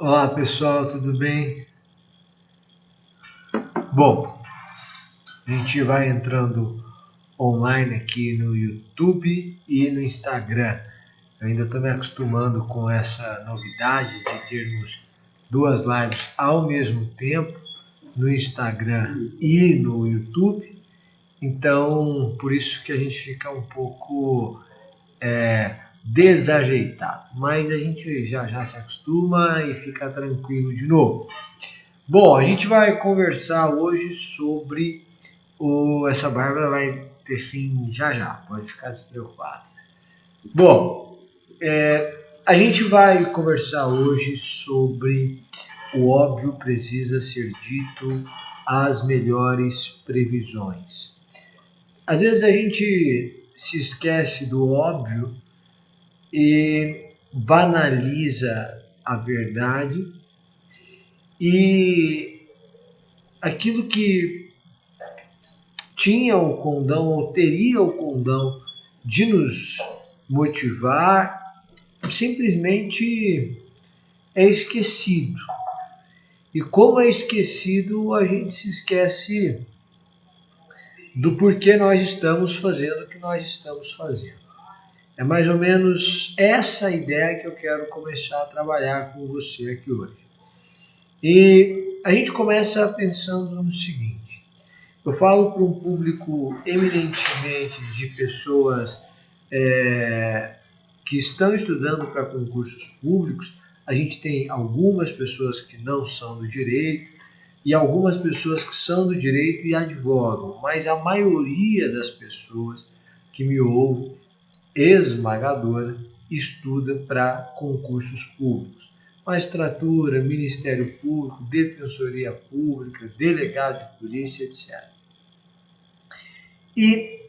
Olá pessoal, tudo bem? Bom, a gente vai entrando online aqui no YouTube e no Instagram. Eu ainda estou me acostumando com essa novidade de termos duas lives ao mesmo tempo no Instagram e no YouTube. Então, por isso que a gente fica um pouco desajeitado. Mas a gente já se acostuma e fica tranquilo de novo. Bom, a gente vai conversar hoje sobre essa Bárbara vai ter fim já, pode ficar despreocupado. Bom, a gente vai conversar hoje sobre o óbvio precisa ser dito, as melhores previsões. Às vezes a gente se esquece do óbvio e banaliza a verdade e aquilo que tinha o condão ou teria o condão de nos motivar simplesmente é esquecido. E como é esquecido, a gente se esquece do porquê nós estamos fazendo o que nós estamos fazendo. É mais ou menos essa ideia que eu quero começar a trabalhar com você aqui hoje. E a gente começa pensando no seguinte: eu falo para um público eminentemente de pessoas que estão estudando para concursos públicos. A gente tem algumas pessoas que não são do direito e algumas pessoas que são do direito e advogam, mas a maioria das pessoas que me ouvem, esmagadora, estuda para concursos públicos. Magistratura, Ministério Público, Defensoria Pública, delegado de polícia, etc. E,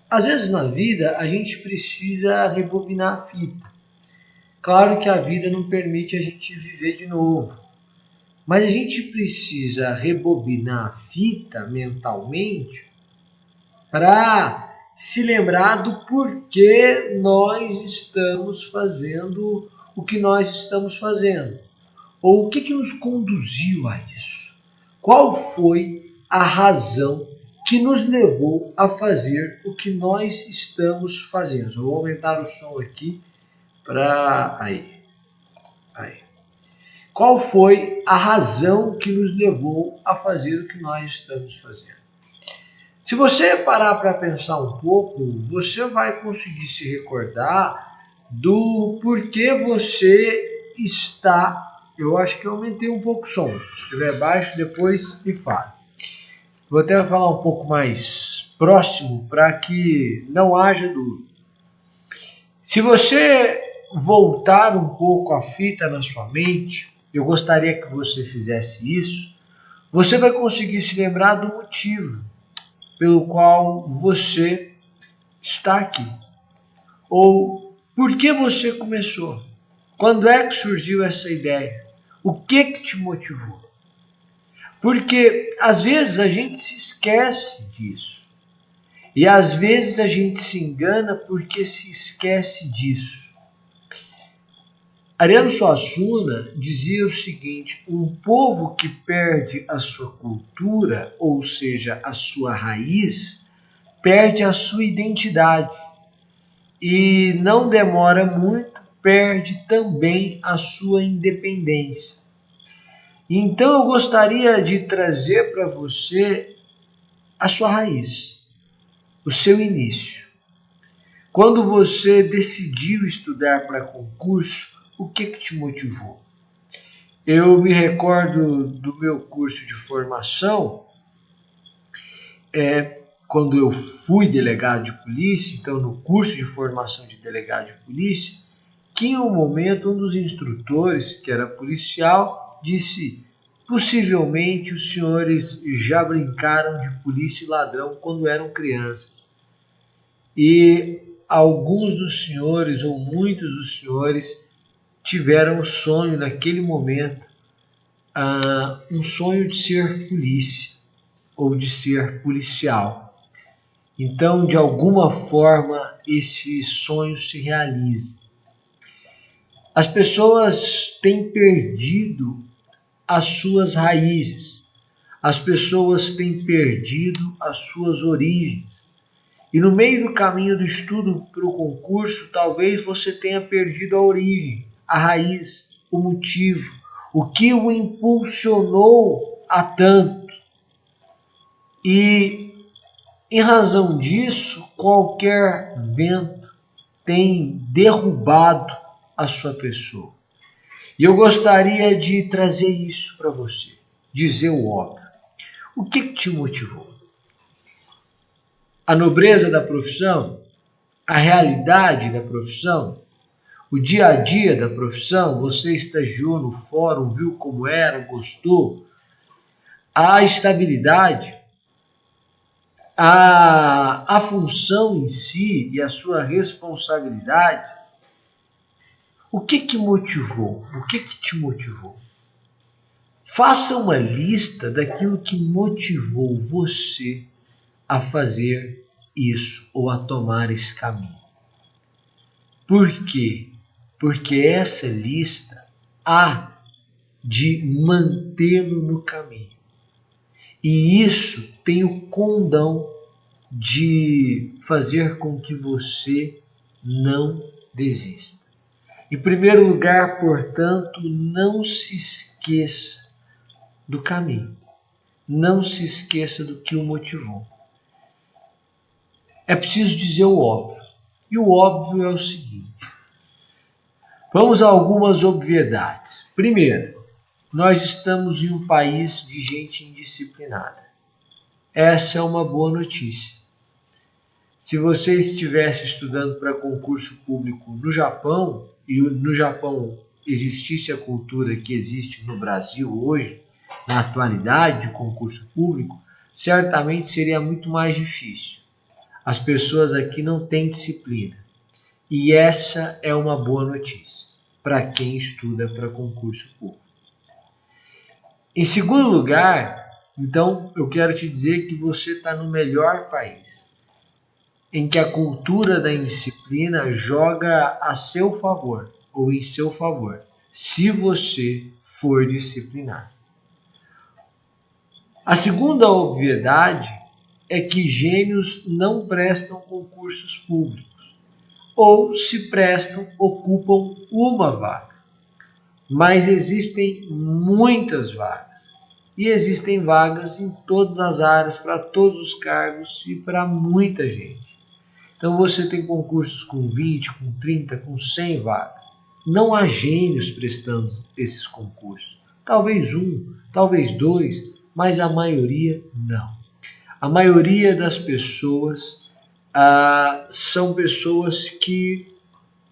às vezes na vida, a gente precisa rebobinar a fita. Claro que a vida não permite a gente viver de novo, mas a gente precisa rebobinar a fita mentalmente para se lembrar do porquê nós estamos fazendo o que nós estamos fazendo. Ou o que nos conduziu a isso? Qual foi a razão que nos levou a fazer o que nós estamos fazendo? Eu vou aumentar o som aqui para... Aí. Qual foi a razão que nos levou a fazer o que nós estamos fazendo? Se você parar para pensar um pouco, você vai conseguir se recordar do porquê você está... Eu acho que eu aumentei um pouco o som. Se estiver baixo, depois me fale. Vou até falar um pouco mais próximo para que não haja dúvida. Se você voltar um pouco a fita na sua mente, eu gostaria que você fizesse isso, você vai conseguir se lembrar do motivo pelo qual você está aqui. Ou por que você começou? Quando é que surgiu essa ideia? O que te motivou? Porque às vezes a gente se esquece disso. E às vezes a gente se engana porque se esquece disso. Ariano Suassuna dizia o seguinte: um povo que perde a sua cultura, ou seja, a sua raiz, perde a sua identidade. E não demora muito, perde também a sua independência. Então eu gostaria de trazer para você a sua raiz, o seu início. Quando você decidiu estudar para concurso, o que te motivou? Eu me recordo do meu curso de formação, quando eu fui delegado de polícia, então no curso de formação de delegado de polícia, que em um momento um dos instrutores, que era policial, disse: possivelmente os senhores já brincaram de polícia e ladrão quando eram crianças. E alguns dos senhores, ou muitos dos senhores, tiveram o sonho naquele momento, um sonho de ser polícia ou de ser policial. Então, de alguma forma, esse sonho se realiza. As pessoas têm perdido as suas raízes. As pessoas têm perdido as suas origens. E no meio do caminho do estudo para o concurso, talvez você tenha perdido a origem, a raiz, o motivo, o que o impulsionou a tanto. E, em razão disso, qualquer vento tem derrubado a sua pessoa. E eu gostaria de trazer isso para você, dizer o óbvio. O que te motivou? A nobreza da profissão? A realidade da profissão? O dia a dia da profissão? Você estagiou no fórum, viu como era, gostou? A estabilidade? A função em si e a sua responsabilidade? O que motivou? O que te motivou? Faça uma lista daquilo que motivou você a fazer isso ou a tomar esse caminho. Por quê? Porque essa lista há de mantê-lo no caminho. E isso tem o condão de fazer com que você não desista. Em primeiro lugar, portanto, não se esqueça do caminho. Não se esqueça do que o motivou. É preciso dizer o óbvio. E o óbvio é o seguinte. Vamos a algumas obviedades. Primeiro, nós estamos em um país de gente indisciplinada. Essa é uma boa notícia. Se você estivesse estudando para concurso público no Japão, e no Japão existisse a cultura que existe no Brasil hoje, na atualidade de concurso público, certamente seria muito mais difícil. As pessoas aqui não têm disciplina. E essa é uma boa notícia para quem estuda para concurso público. Em segundo lugar, então, eu quero te dizer que você está no melhor país, em que a cultura da indisciplina joga a seu favor, ou em seu favor, se você for disciplinado. A segunda obviedade é que gênios não prestam concursos públicos, ou se prestam, ocupam uma vaga. Mas existem muitas vagas. E existem vagas em todas as áreas, para todos os cargos e para muita gente. Então você tem concursos com 20, com 30, com 100 vagas. Não há gênios prestando esses concursos. Talvez um, talvez dois, mas a maioria não. A maioria das pessoas são pessoas que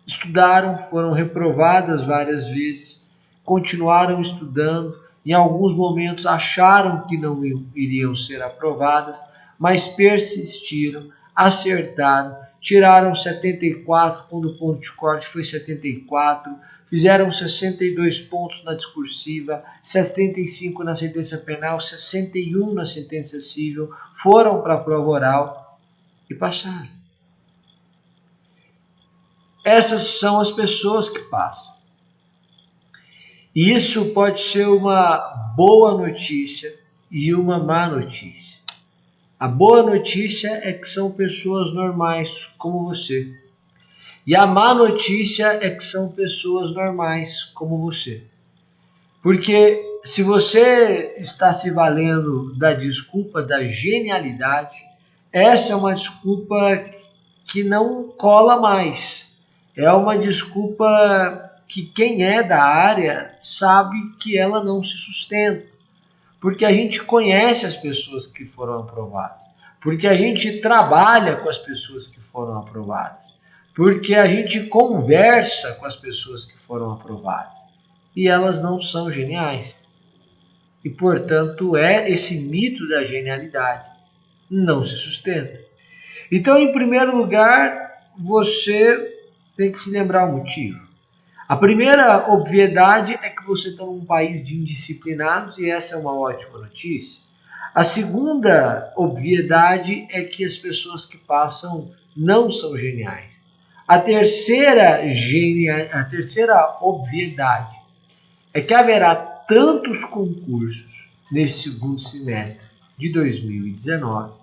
estudaram, foram reprovadas várias vezes, continuaram estudando, em alguns momentos acharam que não iriam ser aprovadas, mas persistiram, acertaram, tiraram 74 quando o ponto de corte foi 74, fizeram 62 pontos na discursiva, 75 na sentença penal, 61 na sentença civil, foram para a prova oral e passaram. Essas são as pessoas que passam. E isso pode ser uma boa notícia e uma má notícia. A boa notícia é que são pessoas normais, como você. E a má notícia é que são pessoas normais, como você. Porque se você está se valendo da desculpa da genialidade, essa é uma desculpa que não cola mais. É uma desculpa que quem é da área sabe que ela não se sustenta. Porque a gente conhece as pessoas que foram aprovadas. Porque a gente trabalha com as pessoas que foram aprovadas. Porque a gente conversa com as pessoas que foram aprovadas. E elas não são geniais. E, portanto, esse mito da genialidade não se sustenta. Então, em primeiro lugar, você tem que se lembrar o motivo. A primeira obviedade é que você está num país de indisciplinados e essa é uma ótima notícia. A segunda obviedade é que as pessoas que passam não são geniais. A terceira obviedade é que haverá tantos concursos nesse segundo semestre de 2019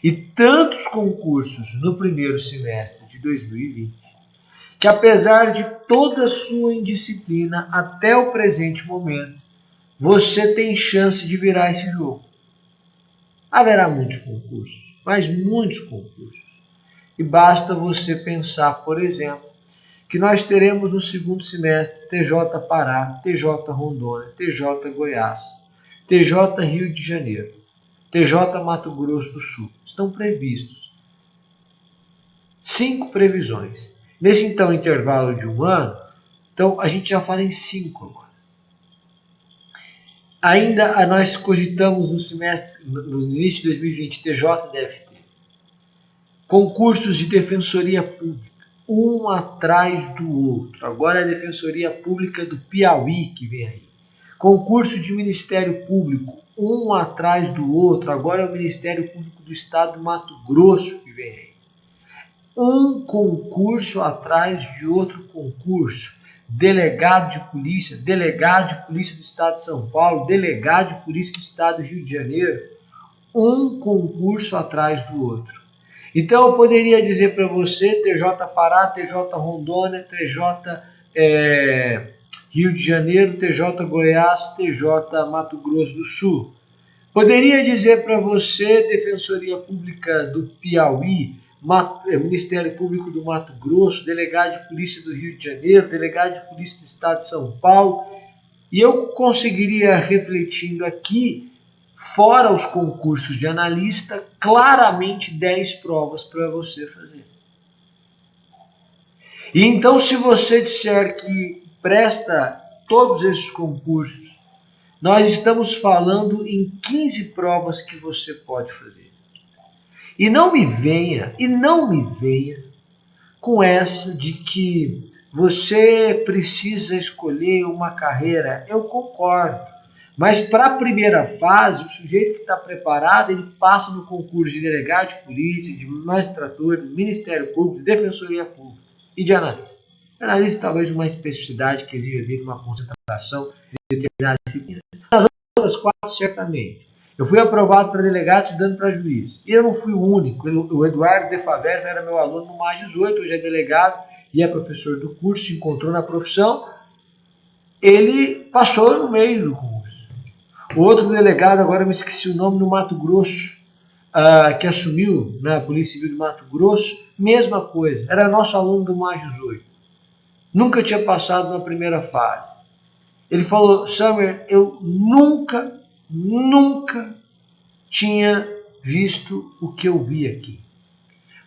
e tantos concursos no primeiro semestre de 2020, que apesar de toda a sua indisciplina até o presente momento, você tem chance de virar esse jogo. Haverá muitos concursos, mas muitos concursos. E basta você pensar, por exemplo, que nós teremos no segundo semestre TJ Pará, TJ Rondônia, TJ Goiás, TJ Rio de Janeiro, TJ Mato Grosso do Sul. Estão previstos 5 previsões. Nesse então intervalo de um ano, então a gente já fala em 5 agora. Ainda nós cogitamos no início de 2020, TJ e DFT. Concursos de Defensoria Pública, um atrás do outro. Agora é a Defensoria Pública do Piauí que vem aí. Concurso de Ministério Público, um atrás do outro. Agora é o Ministério Público do Estado do Mato Grosso que vem aí. Um concurso atrás de outro concurso. Delegado de polícia do Estado de São Paulo, delegado de polícia do Estado do Rio de Janeiro. Um concurso atrás do outro. Então eu poderia dizer para você, TJ Pará, TJ Rondônia, TJ Rio de Janeiro, TJ Goiás, TJ Mato Grosso do Sul. Poderia dizer para você, Defensoria Pública do Piauí, Ministério Público do Mato Grosso, Delegado de Polícia do Rio de Janeiro, Delegado de Polícia do Estado de São Paulo, e eu conseguiria, refletindo aqui, fora os concursos de analista, claramente 10 provas para você fazer. E então, se você disser que presta todos esses concursos, nós estamos falando em 15 provas que você pode fazer. E não me venha com essa de que você precisa escolher uma carreira. Eu concordo. Mas para a primeira fase, o sujeito que está preparado, ele passa no concurso de delegado de polícia, de magistratura, de Ministério Público, de Defensoria Pública e de analista. Analista talvez uma especificidade que exige dele uma concentração de determinadas disciplinas. Nas outras 4, certamente. Eu fui aprovado para delegado, estudando para juiz. E eu não fui o único. O Eduardo De Favero era meu aluno no MAS 18, hoje é delegado e é professor do curso, se encontrou na profissão. Ele passou no meio do curso. O outro delegado, agora eu me esqueci o nome, no Mato Grosso, que assumiu na Polícia Civil do Mato Grosso, mesma coisa. Era nosso aluno do MAS 18. Nunca tinha passado na primeira fase. Ele falou, Summer, eu nunca tinha visto o que eu vi aqui.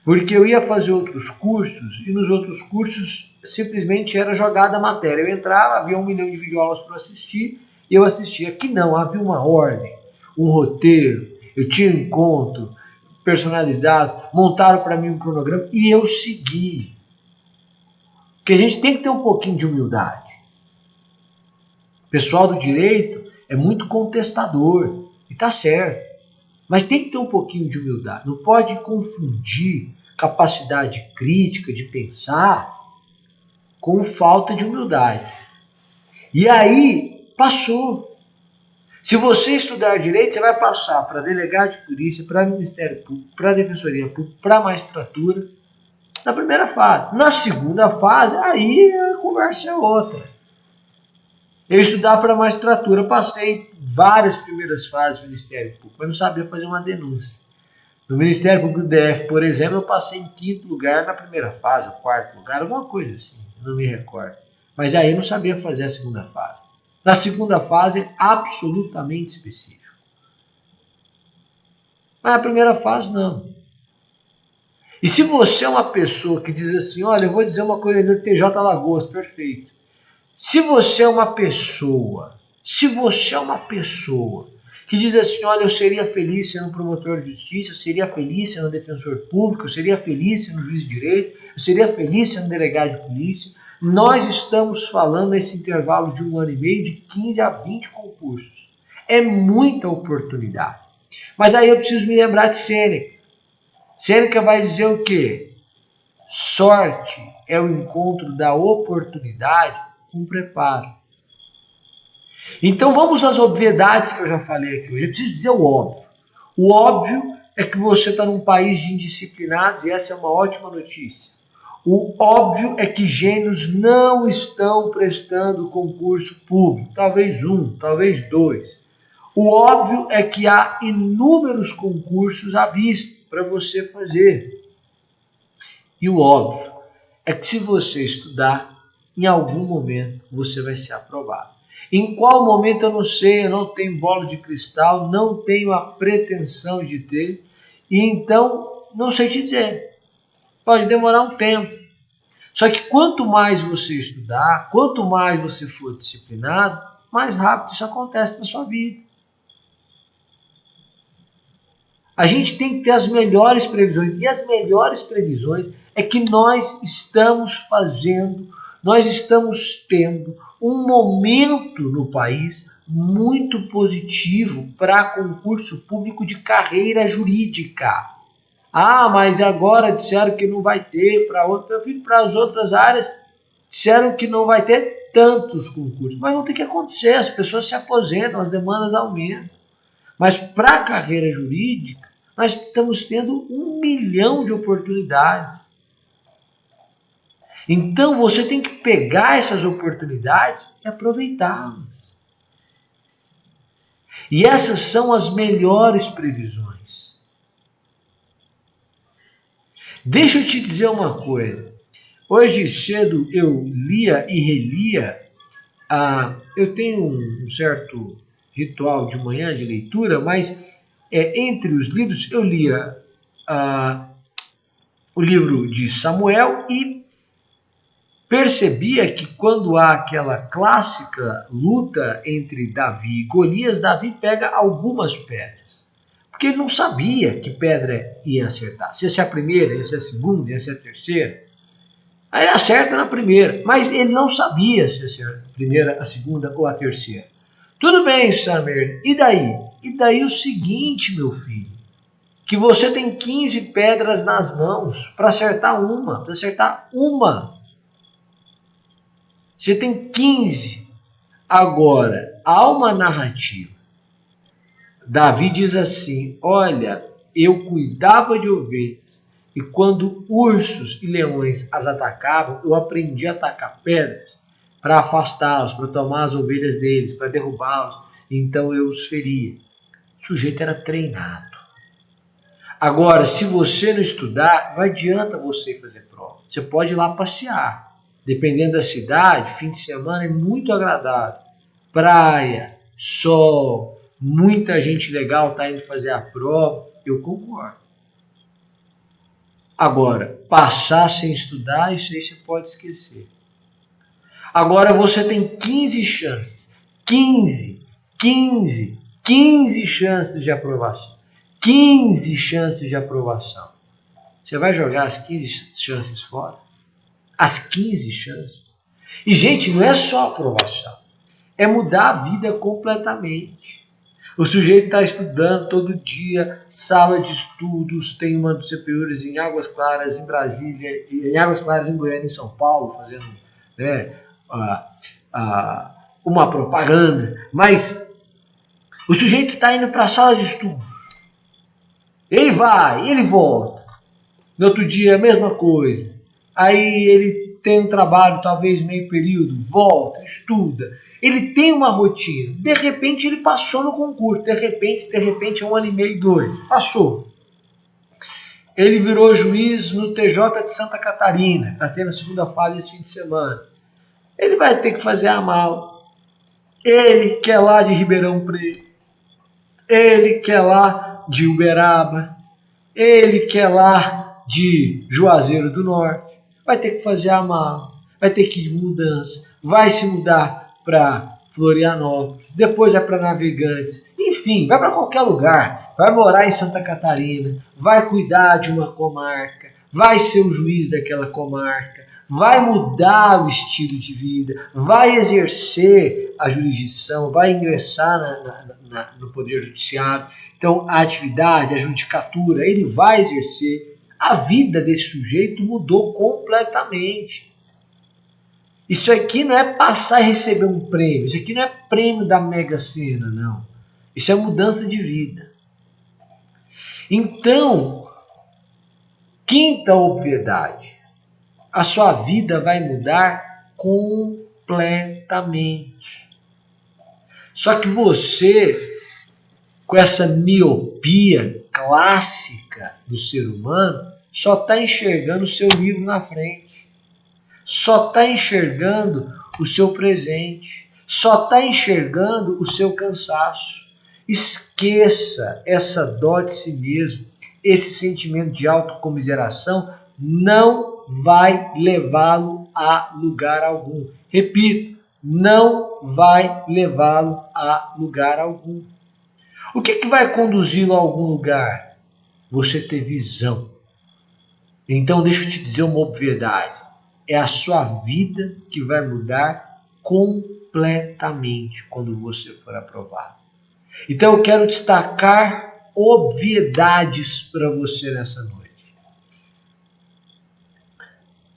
Porque eu ia fazer outros cursos e nos outros cursos simplesmente era jogada a matéria. Eu entrava, havia 1 milhão de videoaulas para assistir e eu assistia. Aqui não, havia uma ordem, um roteiro, eu tinha um encontro personalizado, montaram para mim um cronograma e eu segui. Porque a gente tem que ter um pouquinho de humildade. O pessoal do direito é muito contestador, e está certo. Mas tem que ter um pouquinho de humildade. Não pode confundir capacidade crítica de pensar com falta de humildade. E aí, passou. Se você estudar direito, você vai passar para delegado de polícia, para Ministério Público, para Defensoria Pública, para magistratura, na primeira fase. Na segunda fase, aí a conversa é outra. Eu estudar para magistratura, passei várias primeiras fases do Ministério Público, mas não sabia fazer uma denúncia. No Ministério Público do DF, por exemplo, eu passei em 5º lugar na primeira fase, ou 4º lugar, alguma coisa assim, não me recordo. Mas aí eu não sabia fazer a segunda fase. Na segunda fase é absolutamente específico. Mas a primeira fase não. E se você é uma pessoa que diz assim, olha, eu vou dizer uma coisa do TJ Alagoas, perfeito. Se você é uma pessoa que diz assim, olha, eu seria feliz sendo promotor de justiça, eu seria feliz sendo defensor público, eu seria feliz sendo juiz de direito, eu seria feliz sendo delegado de polícia, nós estamos falando nesse intervalo de 1 ano e meio de 15 a 20 concursos. É muita oportunidade. Mas aí eu preciso me lembrar de Sêneca. Sêneca vai dizer o quê? Sorte é o encontro da oportunidade com preparo. Então vamos às obviedades que eu já falei aqui hoje. Eu preciso dizer o óbvio. O óbvio é que você está num país de indisciplinados e essa é uma ótima notícia. O óbvio é que gênios não estão prestando concurso público. Talvez um, talvez dois. O óbvio é que há inúmeros concursos à vista para você fazer. E o óbvio é que se você estudar, em algum momento você vai ser aprovado. Em qual momento eu não sei, eu não tenho bola de cristal, não tenho a pretensão de ter, e então não sei te dizer. Pode demorar um tempo. Só que quanto mais você estudar, quanto mais você for disciplinado, mais rápido isso acontece na sua vida. A gente tem que ter as melhores previsões. E as melhores previsões é que nós estamos fazendo, nós estamos tendo um momento no país muito positivo para concurso público de carreira jurídica. Ah, mas agora disseram que não vai ter para as outras áreas, disseram que não vai ter tantos concursos. Mas não tem que acontecer, as pessoas se aposentam, as demandas aumentam. Mas para a carreira jurídica, nós estamos tendo 1 milhão de oportunidades. Então você tem que pegar essas oportunidades e aproveitá-las. E essas são as melhores previsões. Deixa eu te dizer uma coisa. Hoje cedo eu lia e relia. Eu tenho um certo ritual de manhã de leitura, mas entre os livros eu lia o livro de Samuel e percebia que quando há aquela clássica luta entre Davi e Golias, Davi pega algumas pedras. Porque ele não sabia que pedra ia acertar. Se ia ser a primeira, ia ser a segunda, ia ser a terceira. Aí ele acerta na primeira, mas ele não sabia se ia ser a primeira, a segunda ou a terceira. Tudo bem, Samuel, e daí? E daí o seguinte, meu filho, que você tem 15 pedras nas mãos para acertar uma, Você tem 15. Agora, há uma narrativa. Davi diz assim, olha, eu cuidava de ovelhas e quando ursos e leões as atacavam, eu aprendi a atacar pedras para afastá-los, para tomar as ovelhas deles, para derrubá-los. Então eu os feria. O sujeito era treinado. Agora, se você não estudar, não adianta você fazer prova. Você pode ir lá passear. Dependendo da cidade, fim de semana é muito agradável. Praia, sol, muita gente legal está indo fazer a prova. Eu concordo. Agora, passar sem estudar, isso aí você pode esquecer. Agora você tem 15 chances. 15 chances de aprovação. 15 chances de aprovação. Você vai jogar as 15 chances fora? As 15 chances. E, gente, não é só aprovação. É mudar a vida completamente. O sujeito está estudando todo dia, sala de estudos, tem uma dos CPUs em Águas Claras, em Brasília, em Águas Claras, em Goiânia, em São Paulo, fazendo uma propaganda. Mas o sujeito está indo para a sala de estudos. Ele vai, ele volta. No outro dia, a mesma coisa. Aí ele tem um trabalho, talvez meio período, volta, estuda. Ele tem uma rotina. De repente ele passou no concurso. De repente 1 ano e meio, 2. Passou. Ele virou juiz no TJ de Santa Catarina. Está tendo a segunda fase esse fim de semana. Ele vai ter que fazer a mala. Ele que é lá de Ribeirão Preto. Ele que é lá de Uberaba. Ele que é lá de Juazeiro do Norte. Vai ter que fazer a mala. Vai ter que ir de mudança. Vai se mudar para Florianópolis, depois vai para Navegantes, enfim, vai para qualquer lugar, vai morar em Santa Catarina, vai cuidar de uma comarca, vai ser o juiz daquela comarca, vai mudar o estilo de vida, vai exercer a jurisdição, vai ingressar no Poder Judiciário. Então, a atividade, a judicatura, ele vai exercer. A vida desse sujeito mudou completamente. Isso aqui não é passar e receber um prêmio. Isso aqui não é prêmio da Mega Sena, não. Isso é mudança de vida. Então, quinta obviedade. A sua vida vai mudar completamente. Só que você, com essa miopia clássica do ser humano, só está enxergando o seu livro na frente. Só está enxergando o seu presente. Só está enxergando o seu cansaço. Esqueça essa dó de si mesmo. Esse sentimento de autocomiseração não vai levá-lo a lugar algum. Repito, não vai levá-lo a lugar algum. O que vai conduzi-lo a algum lugar? Você ter visão. Então deixa eu te dizer uma obviedade. É a sua vida que vai mudar completamente quando você for aprovado. Então eu quero destacar obviedades para você nessa noite.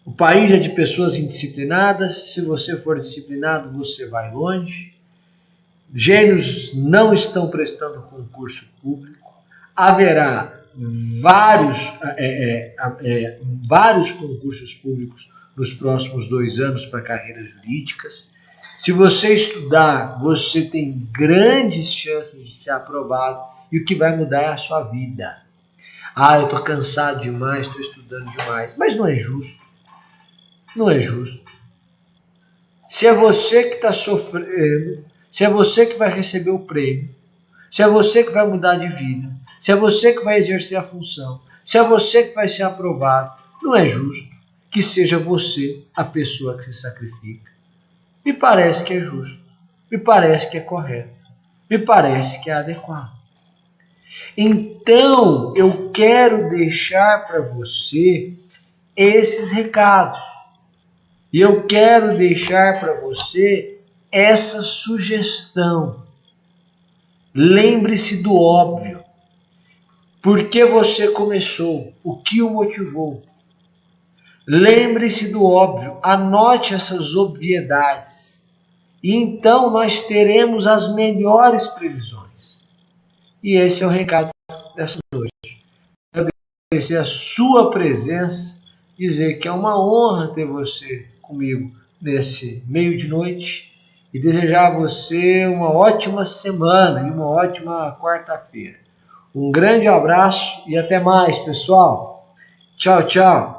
O país é de pessoas indisciplinadas. Se você for disciplinado, você vai longe. Gênios não estão prestando concurso público. Haverá vários concursos públicos nos próximos 2 anos para carreiras jurídicas. Se você estudar, você tem grandes chances de ser aprovado e o que vai mudar é a sua vida. Eu estou cansado demais, estou estudando demais. Mas não é justo. Não é justo. Se é você que está sofrendo, se é você que vai receber o prêmio, se é você que vai mudar de vida, se é você que vai exercer a função, se é você que vai ser aprovado, não é justo que seja você a pessoa que se sacrifica. Me parece que é justo, me parece que é correto, me parece que é adequado. Então, eu quero deixar para você esses recados. E eu quero deixar para você essa sugestão. Lembre-se do óbvio. Por que você começou? O que o motivou? Lembre-se do óbvio. Anote essas obviedades. E então nós teremos as melhores previsões. E esse é o recado dessa noite. Eu agradecer a sua presença, dizer que é uma honra ter você comigo nesse meio de noite e desejar a você uma ótima semana e uma ótima quarta-feira. Um grande abraço e até mais, pessoal. Tchau, tchau.